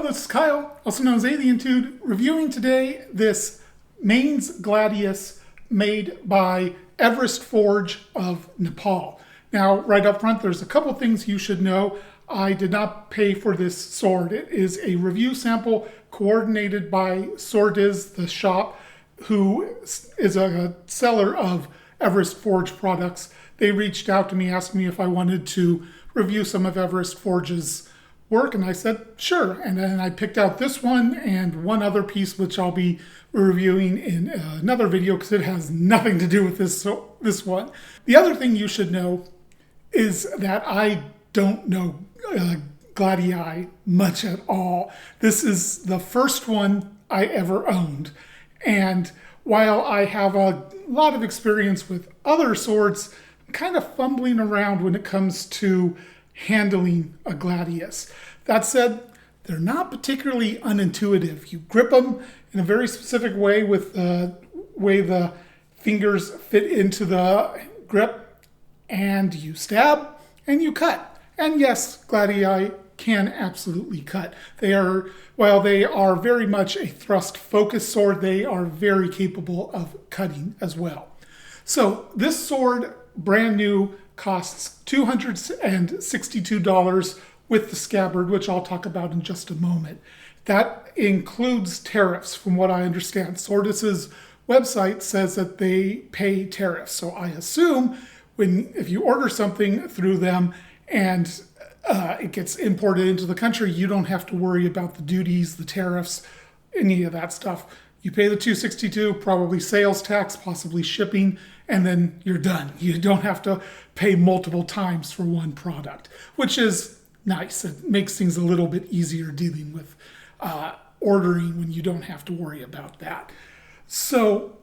this is Kyle, also known as Alien Dude, reviewing today this Mainz gladius made by Everest Forge of Nepal. Now, right up front, there's a couple things you should know. I did not pay for this sword. It is a review sample coordinated by Swordiz, the shop, who is a seller of Everest Forge products. They reached out to me, asked me if I wanted to review some of Everest Forge's work, and I said sure. And then I picked out this one and one other piece which I'll be reviewing in another video because it has nothing to do with this one. The other thing you should know is that I don't know gladii much at all. This is the first one I ever owned, and while I have a lot of experience with other swords, I'm kind of fumbling around when it comes to handling a gladius. That said, they're not particularly unintuitive. You grip them in a very specific way with the way the fingers fit into the grip, and you stab and you cut. And yes, gladii can absolutely cut. While they are very much a thrust-focused sword, they are very capable of cutting as well. So this sword, brand new, costs $262 with the scabbard, which I'll talk about in just a moment. That includes tariffs, from what I understand. Swordiz's website says that they pay tariffs. So I assume if you order something through them and it gets imported into the country, you don't have to worry about the duties, the tariffs, any of that stuff. You pay the $262, probably sales tax, possibly shipping, and then you're done. You don't have to pay multiple times for one product, which is nice. It makes things a little bit easier dealing with ordering when you don't have to worry about that. So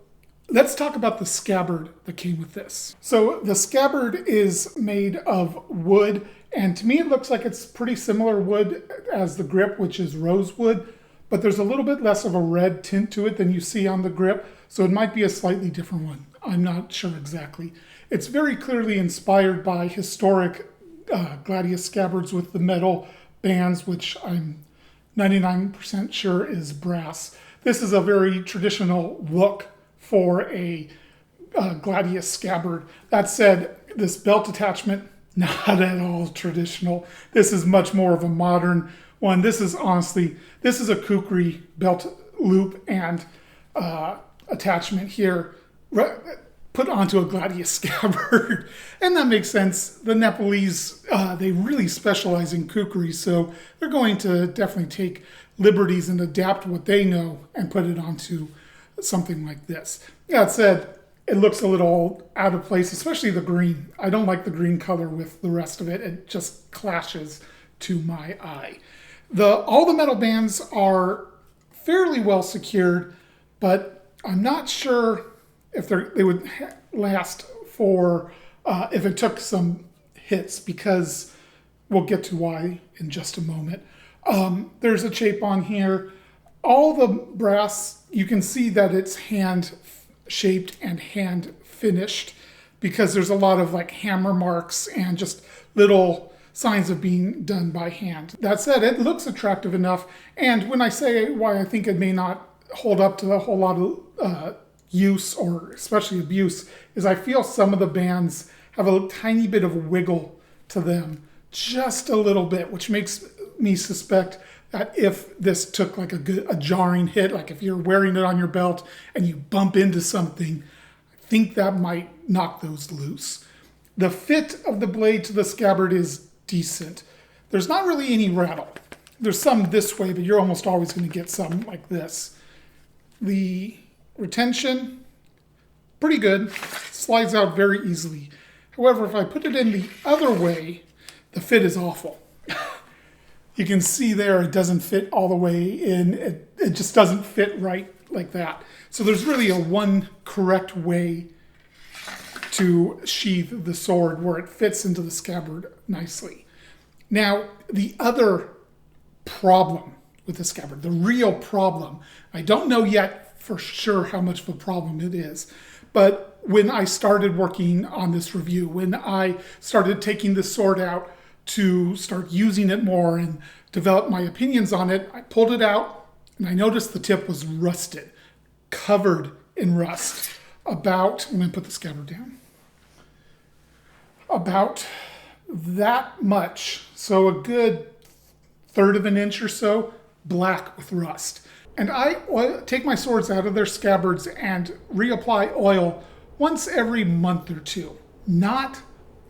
let's talk about the scabbard that came with this. So the scabbard is made of wood, and to me it looks like it's pretty similar wood as the grip, which is rosewood, but there's a little bit less of a red tint to it than you see on the grip, so it might be a slightly different one. I'm not sure exactly. It's very clearly inspired by historic gladius scabbards with the metal bands, which I'm 99% sure is brass. This is a very traditional look for a gladius scabbard. That said, this belt attachment, not at all traditional. This is much more of a modern one. This is a kukri belt loop and attachment here put onto a gladius scabbard. And that makes sense. The Nepalese, they really specialize in kukri, so they're going to definitely take liberties and adapt what they know and put it onto something like this. That said, it looks a little out of place, especially the green. I don't like the green color with the rest of it. It just clashes to my eye. All the metal bands are fairly well secured, but I'm not sure if they would last for if it took some hits, because we'll get to why in just a moment. There's a chape on here. All the brass, you can see that it's hand shaped and hand finished, because there's a lot of like hammer marks and just little signs of being done by hand. That said, it looks attractive enough, and when I say why I think it may not hold up to a whole lot of use, or especially abuse, is I feel some of the bands have a tiny bit of wiggle to them, just a little bit, which makes me suspect that if this took like a jarring hit, like if you're wearing it on your belt and you bump into something, I think that might knock those loose. The fit of the blade to the scabbard is decent. There's not really any rattle. There's some this way, but you're almost always going to get some like this. The retention, pretty good. Slides out very easily. However, if I put it in the other way, the fit is awful. You can see there it doesn't fit all the way in. It just doesn't fit right like that. So there's really a one correct way to sheath the sword where it fits into the scabbard nicely. Now, the other problem with the scabbard, the real problem, I don't know yet for sure how much of a problem it is, but when I started working on this review, when I started taking the sword out, to start using it more and develop my opinions on it, I pulled it out and I noticed the tip was rusted, covered in rust. I'm going to put the scabbard down. About that much, so a good third of an inch or so, black with rust. And I take my swords out of their scabbards and reapply oil once every month or two, not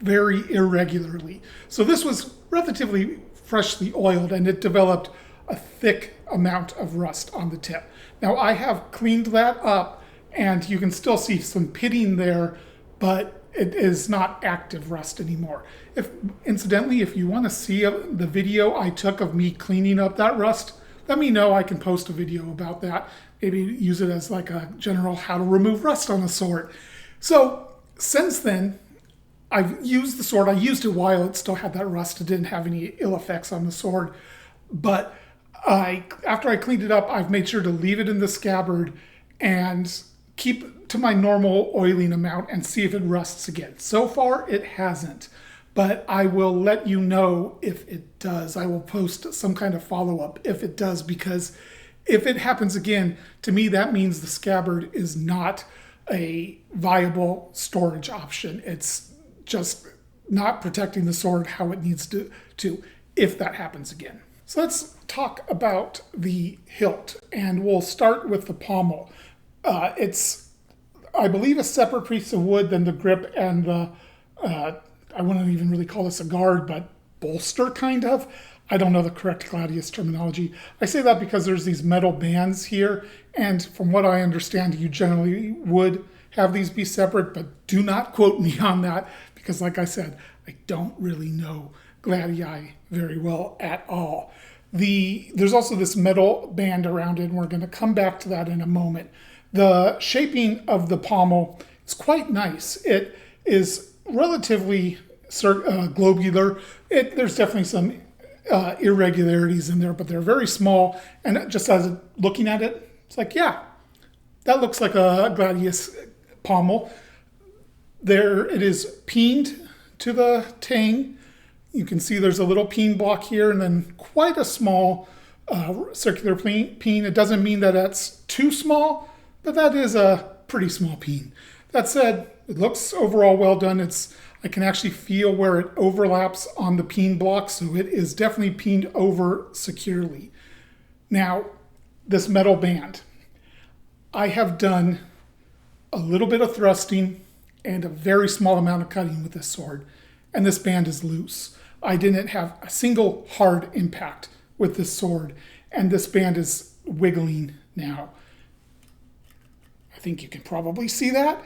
very irregularly. So this was relatively freshly oiled and it developed a thick amount of rust on the tip. Now I have cleaned that up and you can still see some pitting there, but it is not active rust anymore. Incidentally, if you want to see the video I took of me cleaning up that rust, let me know. I can post a video about that. Maybe use it as like a general how to remove rust on a sword. So since then, I've used the sword. I used it while it still had that rust. It didn't have any ill effects on the sword. But after I cleaned it up, I've made sure to leave it in the scabbard and keep to my normal oiling amount and see if it rusts again. So far, it hasn't. But I will let you know if it does. I will post some kind of follow-up if it does, because if it happens again, to me that means the scabbard is not a viable storage option. It's just not protecting the sword how it needs to if that happens again. So let's talk about the hilt, and we'll start with the pommel. It's, I believe, a separate piece of wood than the grip and the, I wouldn't even really call this a guard, but bolster kind of. I don't know the correct gladius terminology. I say that because there's these metal bands here, and from what I understand, you generally would have these be separate, but do not quote me on that, because like I said, I don't really know gladii very well at all. There's also this metal band around it, and we're going to come back to that in a moment. The shaping of the pommel is quite nice. It is relatively globular. There's definitely some irregularities in there, but they're very small. And just as looking at it, it's like, yeah, that looks like a gladius pommel. There it is peened to the tang. You can see there's a little peen block here and then quite a small circular peen. It doesn't mean that that's too small, but that is a pretty small peen. That said, it looks overall well done. I can actually feel where it overlaps on the peen block, so it is definitely peened over securely. Now, this metal band. I have done a little bit of thrusting and a very small amount of cutting with this sword, and this band is loose. I didn't have a single hard impact with this sword, and this band is wiggling now. I think you can probably see that.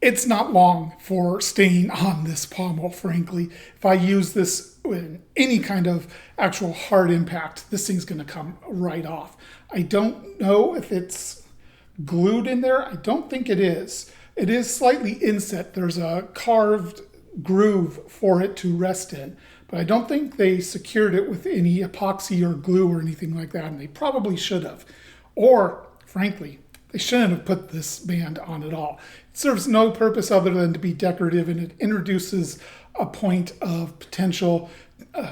It's not long for staying on this pommel, frankly. If I use this with any kind of actual hard impact, this thing's going to come right off. I don't know if it's glued in there. I don't think it is. It is slightly inset. There's a carved groove for it to rest in, but I don't think they secured it with any epoxy or glue or anything like that, and they probably should have. Or, frankly, they shouldn't have put this band on at all. It serves no purpose other than to be decorative, and it introduces a point of potential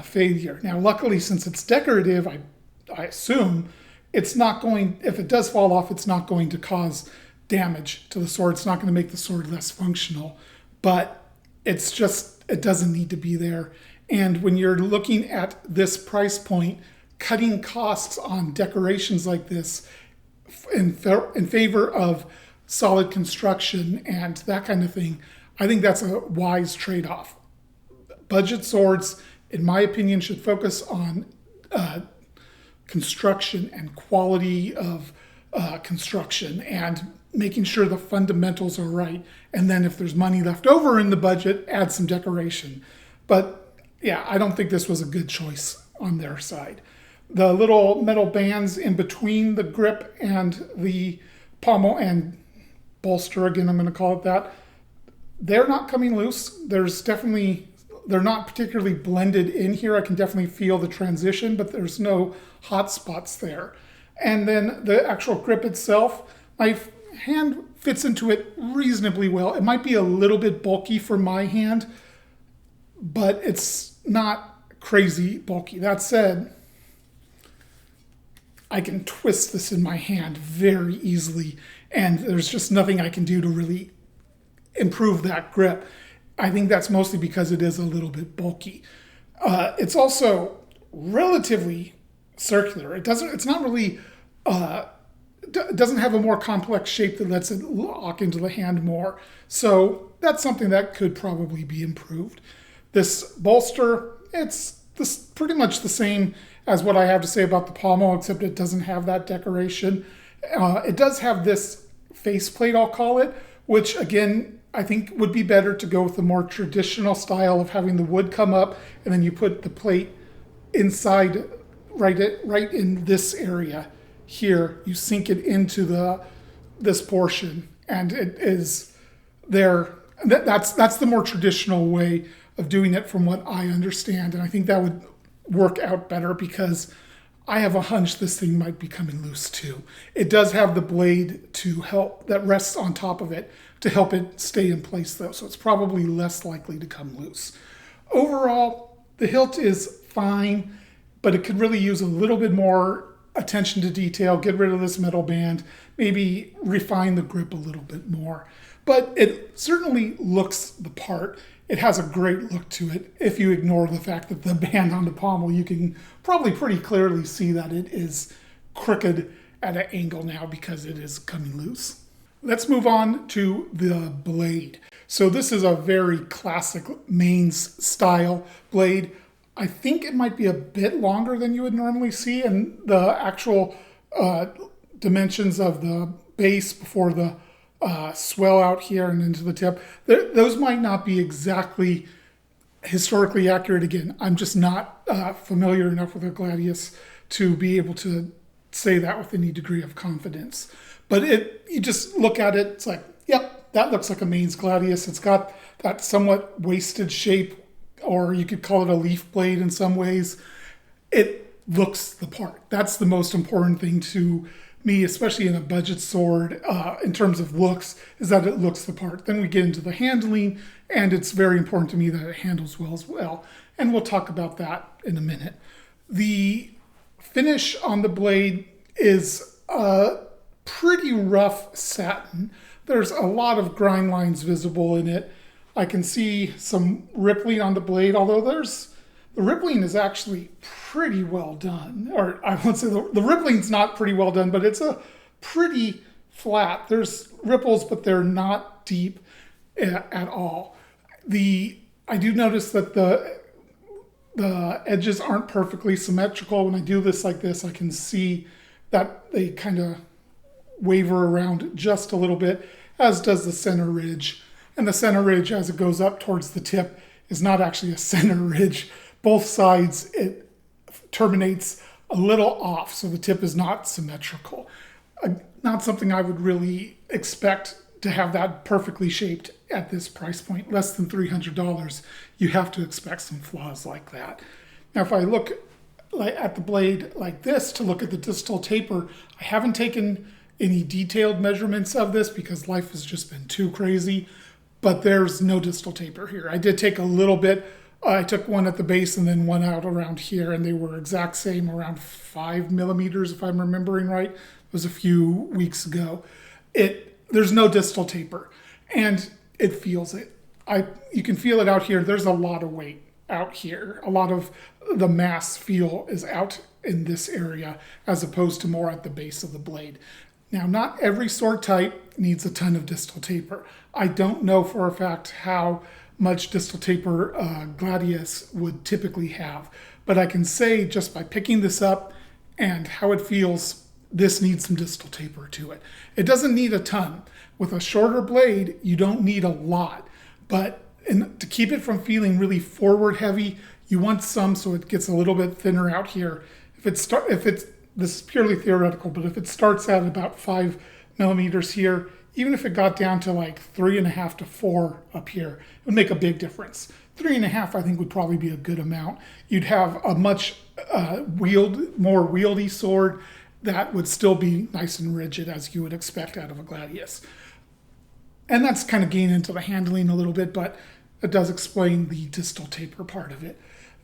failure. Now, luckily, since it's decorative, I assume it's not going, if it does fall off, it's not going to cause damage to the sword. It's not going to make the sword less functional, but it's just, it doesn't need to be there. And when you're looking at this price point, cutting costs on decorations like this in favor of solid construction and that kind of thing, I think that's a wise trade-off. Budget swords, in my opinion, should focus on construction and quality of construction and making sure the fundamentals are right. And then if there's money left over in the budget, add some decoration. But yeah, I don't think this was a good choice on their side. The little metal bands in between the grip and the pommel and bolster, again, I'm going to call it that, they're not coming loose. They're not particularly blended in here. I can definitely feel the transition, but there's no hot spots there. And then the actual grip itself, my hand fits into it reasonably well. It might be a little bit bulky for my hand, but it's not crazy bulky. That said, I can twist this in my hand very easily, and there's just nothing I can do to really improve that grip. I think that's mostly because it is a little bit bulky. It's also relatively circular. It's not really, it doesn't have a more complex shape that lets it lock into the hand more. So that's something that could probably be improved. This bolster, it's pretty much the same as what I have to say about the pommel, except it doesn't have that decoration. It does have this faceplate, I'll call it, which again, I think would be better to go with the more traditional style of having the wood come up and then you put the plate inside, right in this area here. You sink it into this portion, and it is there. That's the more traditional way of doing it from what I understand, and I think that would work out better because I have a hunch this thing might be coming loose too. It does have the blade to help that rests on top of it to help it stay in place though, so it's probably less likely to come loose. Overall, the hilt is fine, but it could really use a little bit more attention to detail, get rid of this metal band, maybe refine the grip a little bit more. But it certainly looks the part. It has a great look to it. If you ignore the fact that the band on the pommel, you can probably pretty clearly see that it is crooked at an angle now because it is coming loose. Let's move on to the blade. So this is a very classic Mainz style blade. I think it might be a bit longer than you would normally see, and the actual dimensions of the base before the swell out here and into the tip, those might not be exactly historically accurate. Again, I'm just not familiar enough with a gladius to be able to say that with any degree of confidence. But you just look at it, it's like, yep, that looks like a Mainz gladius. It's got that somewhat wasted shape, or you could call it a leaf blade in some ways. It looks the part. That's the most important thing to me, especially in a budget sword, in terms of looks, is that it looks the part. Then we get into the handling, and it's very important to me that it handles well as well. And we'll talk about that in a minute. The finish on the blade is pretty rough satin. There's a lot of grind lines visible in it. I can see some rippling on the blade, although the rippling is actually pretty well done. Or I won't say the rippling's not pretty well done, but it's a pretty flat. There's ripples, but they're not deep at all. I do notice that the edges aren't perfectly symmetrical. When I do this like this, I can see that they kind of waver around just a little bit, as does the center ridge. And the center ridge, as it goes up towards the tip, is not actually a center ridge. Both sides, it terminates a little off, so the tip is not symmetrical. Not something I would really expect to have that perfectly shaped at this price point, less than $300. You have to expect some flaws like that. Now, if I look at the blade like this to look at the distal taper, I haven't taken any detailed measurements of this because life has just been too crazy, but there's no distal taper here. I did take a little bit. I took one at the base and then one out around here, and they were exact same, around 5 millimeters, if I'm remembering right. It was a few weeks ago. There's no distal taper, and it feels it. You can feel it out here. There's a lot of weight out here. A lot of the mass feel is out in this area as opposed to more at the base of the blade. Now, not every sword type needs a ton of distal taper. I don't know for a fact how much distal taper gladius would typically have, but I can say just by picking this up and how it feels, this needs some distal taper to it. It doesn't need a ton. With a shorter blade, you don't need a lot, but to keep it from feeling really forward heavy, you want some so it gets a little bit thinner out here. This is purely theoretical, but if it starts at about 5 millimeters here, even if it got down to like 3.5 to 4 up here, it would make a big difference. 3.5, I think, would probably be a good amount. You'd have a much more wieldy sword that would still be nice and rigid as you would expect out of a gladius. And that's kind of getting into the handling a little bit, but it does explain the distal taper part of it.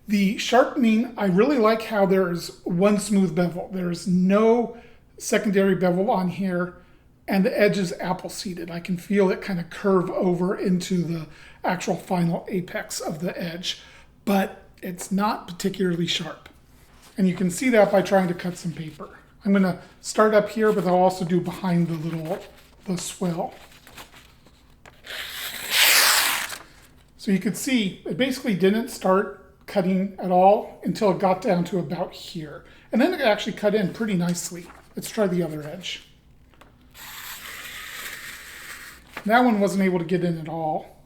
The sharpening, I really like how there's one smooth bevel. There's no secondary bevel on here, and the edge is apple seated. I can feel it kind of curve over into the actual final apex of the edge, but it's not particularly sharp. And you can see that by trying to cut some paper. I'm going to start up here, but I'll also do behind the swell. So you can see it basically didn't start cutting at all until it got down to about here. And then it actually cut in pretty nicely. Let's try the other edge. That one wasn't able to get in at all.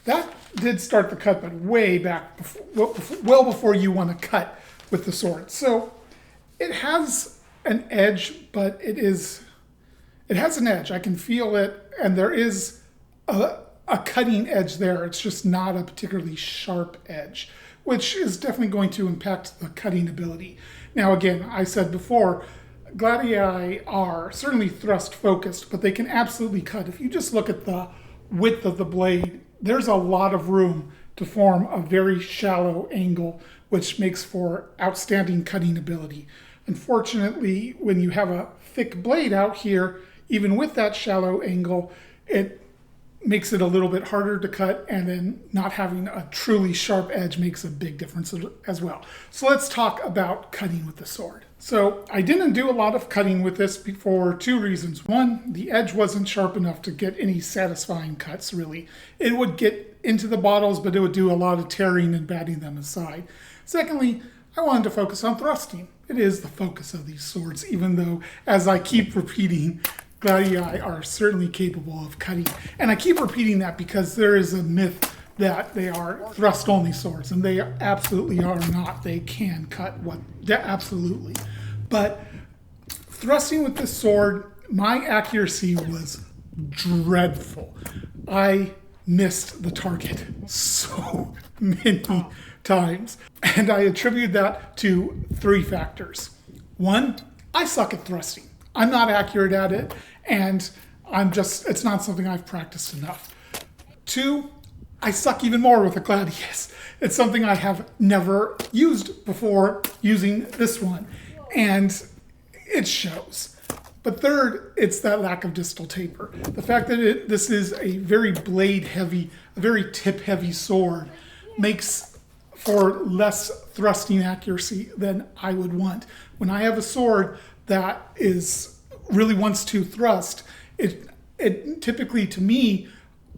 That did start the cut, but way back, well before you want to cut with the sword. So it has an edge, but it has an edge. I can feel it, and there is a cutting edge there. It's just not a particularly sharp edge, which is definitely going to impact the cutting ability. Now, again, I said before, gladii are certainly thrust focused, but they can absolutely cut. If you just look at the width of the blade, there's a lot of room to form a very shallow angle, which makes for outstanding cutting ability. Unfortunately, when you have a thick blade out here, even with that shallow angle, it makes it a little bit harder to cut, and then not having a truly sharp edge makes a big difference as well. So let's talk about cutting with the sword. So I didn't do a lot of cutting with this for two reasons. One, the edge wasn't sharp enough to get any satisfying cuts, really. It would get into the bottles, but it would do a lot of tearing and batting them aside. Secondly, I wanted to focus on thrusting. It is the focus of these swords, even though, as I keep repeating, gladii are certainly capable of cutting. And I keep repeating that because there is a myth that they are thrust-only swords, and they absolutely are not. They can cut, absolutely. But thrusting with this sword, my accuracy was dreadful. I missed the target so many times. And I attribute that to three factors. One, I suck at thrusting. I'm not accurate at it, and it's not something I've practiced enough. Two, I suck even more with a gladius. It's something I have never used before using this one, and it shows. But third, it's that lack of distal taper. The fact that this is a very blade heavy, a very tip heavy sword makes for less thrusting accuracy than I would want. When I have a sword that really wants to thrust, it typically, to me,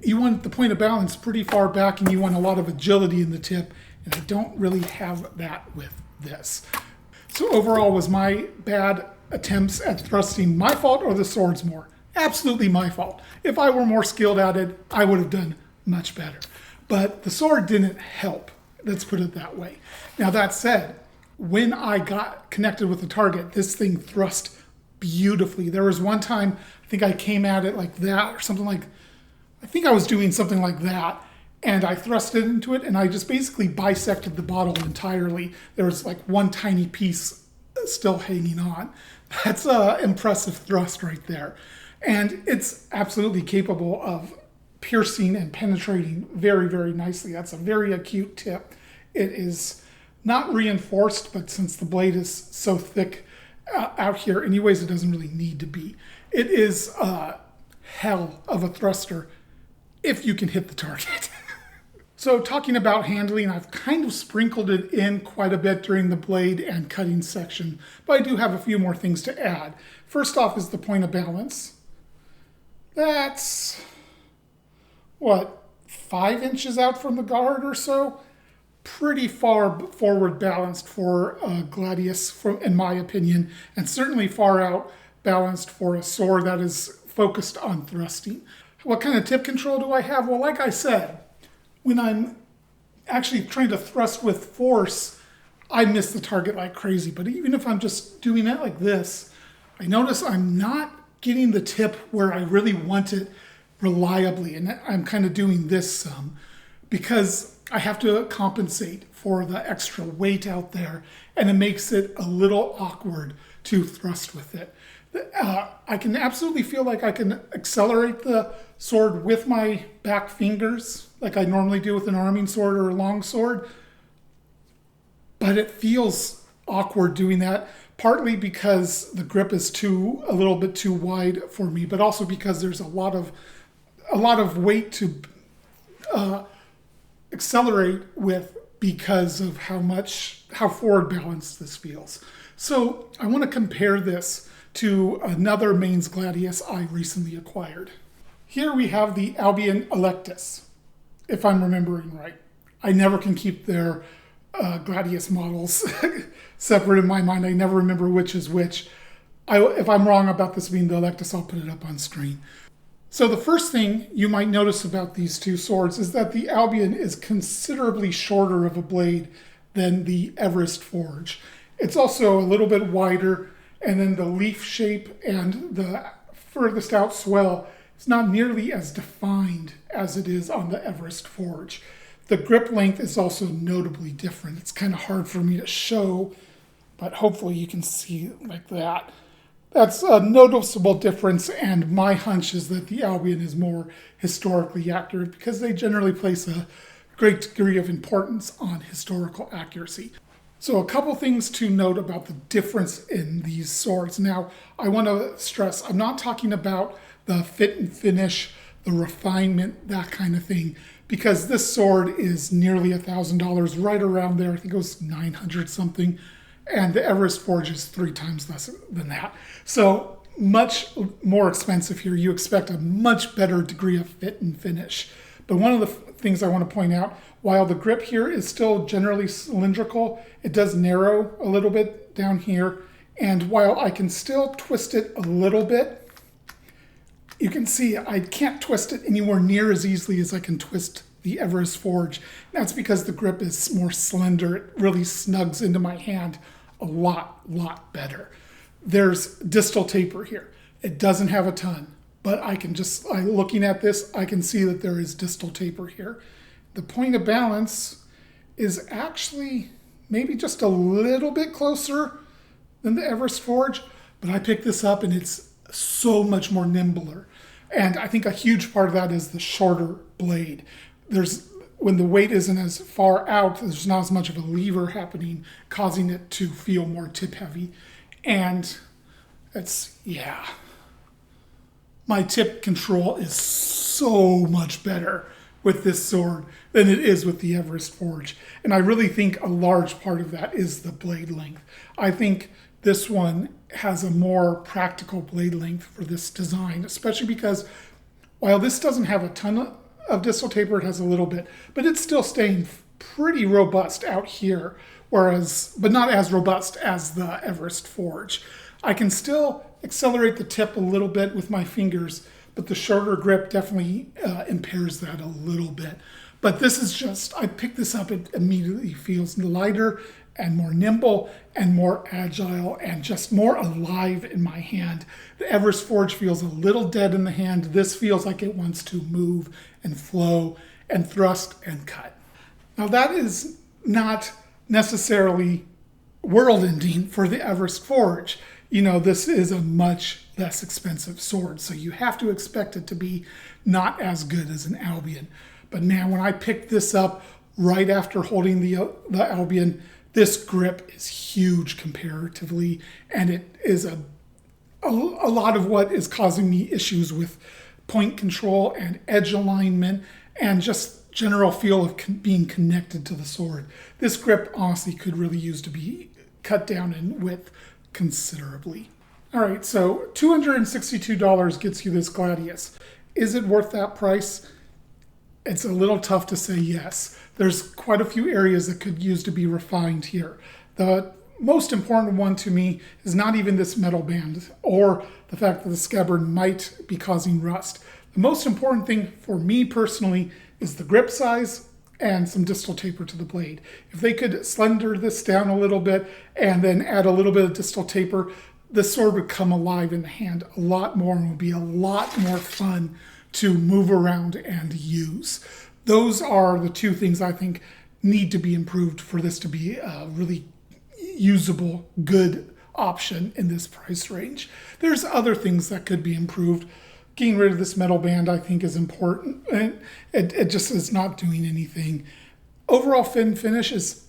you want the point of balance pretty far back, and you want a lot of agility in the tip, and I don't really have that with this. So overall, was my bad attempts at thrusting my fault, or the sword's more? Absolutely my fault. If I were more skilled at it, I would have done much better. But the sword didn't help. Let's put it that way. Now, that said, when I got connected with the target, this thing thrust beautifully. There was one time, I think I came at it like that, or something like, I think I was doing something like that, and I thrusted into it, and I just basically bisected the bottle entirely. There was like one tiny piece still hanging on. That's an impressive thrust right there. And it's absolutely capable of piercing and penetrating very, very nicely. That's a very acute tip. It is not reinforced, but since the blade is so thick out here, anyways, it doesn't really need to be. It is a hell of a thruster if you can hit the target. So talking about handling, I've kind of sprinkled it in quite a bit during the blade and cutting section, but I do have a few more things to add. First off is the point of balance. That's, 5 inches out from the guard or so? Pretty far forward balanced for a gladius, in my opinion, and certainly far out balanced for a sword that is focused on thrusting. What kind of tip control do I have? Well, like I said, when I'm actually trying to thrust with force, I miss the target like crazy. But even if I'm just doing that like this, I notice I'm not getting the tip where I really want it reliably. And I'm kind of doing this some because I have to compensate for the extra weight out there. And it makes it a little awkward to thrust with it. I can absolutely feel like I can accelerate the sword with my back fingers, like I normally do with an arming sword or a long sword, but it feels awkward doing that, partly because the grip is a little bit too wide for me, but also because there's a lot of weight to accelerate with because of how forward balanced this feels. So I want to compare this to another Mainz gladius I recently acquired. Here we have the Albion Electus, if I'm remembering right. I never can keep their gladius models separate in my mind. I never remember which is which. If I'm wrong about this being the Electus, I'll put it up on screen. So the first thing you might notice about these two swords is that the Albion is considerably shorter of a blade than the Everest Forge. It's also a little bit wider, and then the leaf shape and the furthest out swell is not nearly as defined as it is on the Everest Forge. The grip length is also notably different. It's kind of hard for me to show, but hopefully you can see like that. That's a noticeable difference, and my hunch is that the Albion is more historically accurate because they generally place a great degree of importance on historical accuracy. So a couple things to note about the difference in these swords. Now, I want to stress, I'm not talking about the fit and finish, the refinement, that kind of thing, because this sword is nearly $1,000, right around there. I think it was 900 something. And the Everest Forge is 3 times less than that. So much more expensive here. You expect a much better degree of fit and finish. But one of the things I want to point out, while the grip here is still generally cylindrical, it does narrow a little bit down here. And while I can still twist it a little bit, you can see I can't twist it anywhere near as easily as I can twist the Everest Forge. That's because the grip is more slender. It really snugs into my hand a lot better. There's distal taper here. It doesn't have a ton, but looking at this, I can see that there is distal taper here. The point of balance is actually maybe just a little bit closer than the Everest Forge, but I picked this up and it's so much more nimbler. And I think a huge part of that is the shorter blade. When the weight isn't as far out, there's not as much of a lever happening, causing it to feel more tip heavy. And my tip control is so much better with this sword than it is with the Everest Forge. And I really think a large part of that is the blade length. I think this one has a more practical blade length for this design, especially because while this doesn't have a ton of distal taper, it has a little bit, but it's still staying pretty robust out here, but not as robust as the Everest Forge. I can still accelerate the tip a little bit with my fingers, but the shorter grip definitely impairs that a little bit. But this is I picked this up, it immediately feels lighter and more nimble and more agile and just more alive in my hand. The Everest Forge feels a little dead in the hand. This feels like it wants to move and flow and thrust and cut. Now that is not necessarily world-ending for the Everest Forge. This is a much less expensive sword, so you have to expect it to be not as good as an Albion. But man, when I picked this up right after holding the Albion, this grip is huge comparatively, and it is a lot of what is causing me issues with point control and edge alignment and just general feel of being connected to the sword. This grip honestly could really use to be cut down in width considerably. All right, so $262 gets you this gladius. Is it worth that price? It's a little tough to say yes. There's quite a few areas that could use to be refined here. The most important one to me is not even this metal band or the fact that the scabbard might be causing rust. The most important thing for me personally is the grip size and some distal taper to the blade. If they could slender this down a little bit and then add a little bit of distal taper, the sword would come alive in the hand a lot more and would be a lot more fun to move around and use. Those are the two things I think need to be improved for this to be a really usable, good option in this price range. There's other things that could be improved. Getting rid of this metal band, I think, is important. And it just is not doing anything. Overall finish is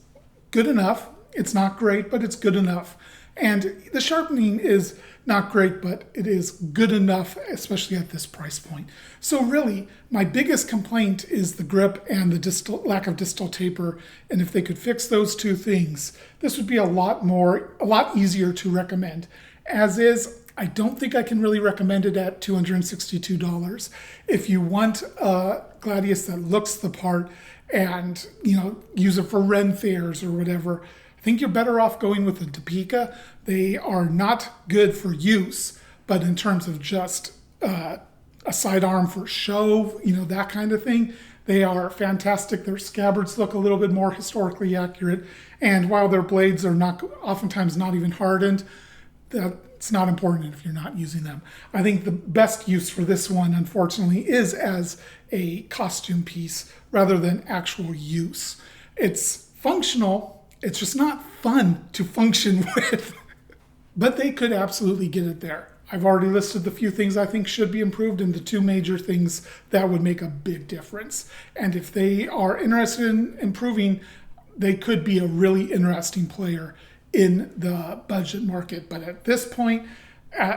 good enough. It's not great, but it's good enough. And the sharpening is not great, but it is good enough, especially at this price point. So really, my biggest complaint is the grip and the lack of distal taper. And if they could fix those two things, this would be a lot easier to recommend. As is, I don't think I can really recommend it at $262. If you want a gladius that looks the part and use it for Ren fairs or whatever, I think you're better off going with the Topeka. They are not good for use, but in terms of just a sidearm for show, that kind of thing, they are fantastic. Their scabbards look a little bit more historically accurate, and while their blades are oftentimes not even hardened, that's not important if you're not using them. I think the best use for this one, unfortunately, is as a costume piece rather than actual use. It's functional. It's just not fun to function with, but they could absolutely get it there. I've already listed the few things I think should be improved and the two major things that would make a big difference. And if they are interested in improving, they could be a really interesting player in the budget market. But at this point,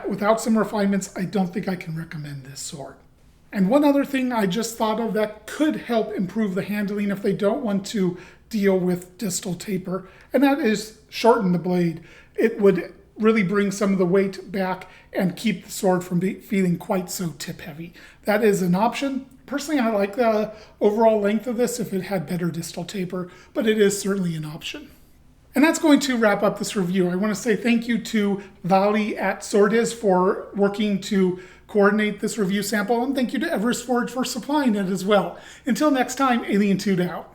without some refinements, I don't think I can recommend this sword. And one other thing I just thought of that could help improve the handling if they don't want to deal with distal taper, and that is shorten the blade. It would really bring some of the weight back and keep the sword from feeling quite so tip heavy. That is an option. Personally, I like the overall length of this if it had better distal taper, but it is certainly an option. And that's going to wrap up this review. I want to say thank you to Vali at Swordiz for working to coordinate this review sample, and thank you to Everest Forge for supplying it as well. Until next time, Alien 2 out.